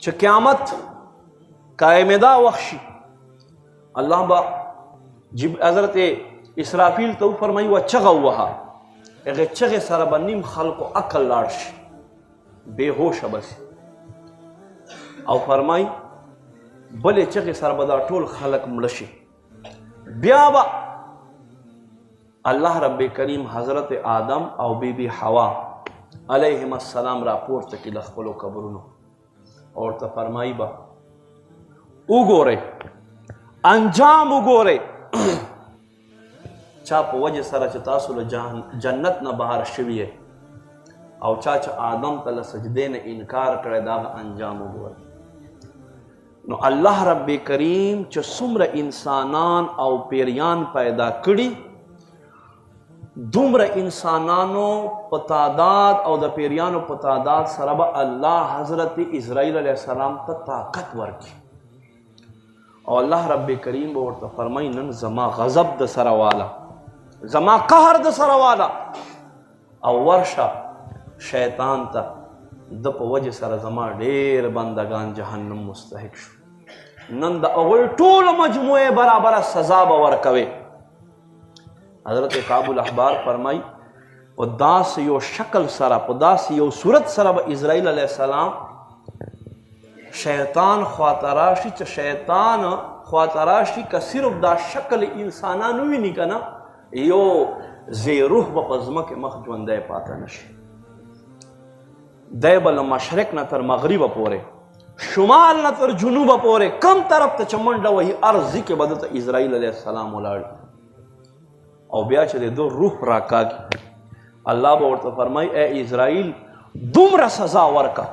چې قیامت قائمدا وخشي الله با حضرت اسرافیل ته فرمایي و چغه وها هغه چغه سره بنیم خلقو عقل لاړ شي بے ہوش بس او فرمای بلې چغه سره به دا ټول خلق مړ شي بیا به الله رب کریم حضرت آدم او بی بی حوا علیہم السلام راپورته کې د خپلو قبرونو اور ته فرمایي به وګورئ انجام وګورئ چا په وجه سره چې تاسو له جنت نه بهر شوي او چا چې آدم ته له سجدې نه انکار کړی دا انجام وګورئ نو الله رب کریم چې څومره انسانان او پیریان پیدا کړي دومره انسانانو په تعداد او د پیریانو په تعداد سره به الله حضرت اسرائیل علیه السلام ته طاقت ورکړي او الله رب کریم به ورته فرمایي نن زما غضب د سره والا زما قهر د سره والا او ورشه شیطان ته د په وجه سره زما ډېر بندگان جهنم مستحق شو نن د هغوی ټولو مجموعې برابره سزا به ورکوي حضرت کعب الاحبار فرمایي په داسې یو شکل سره په داسې یو صورت سره به اسرائیل علیه السلام شیطان خواته راشي چې شیطان خواته راشي که صرف دا شکل انسانانو ویني که نه یو زی روح به په ځمکې مخ ژوندی پاته نشي دی به له مشرق نه تر مغربه پورې شمال نه تر جنوبه پورې کم طرف ته چې منډه وهي ارضي کې به دته اسرائیل علیه السلام ولاړ او بیا چې د دو روح راکاږي الله به ورته فرمایي ای اسرائیل دومره سزا ورکه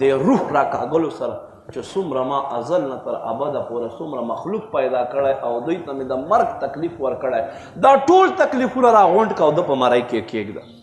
د روح راکاږلو سره چې څومره ما ازل نه تر ابده پورې څومره مخلوق پیدا کړی او دوی ته مې د مرګ تکلیف ورکړی دا ټول تکلیفونه راغونډ که او ده په مرۍ کې کېږده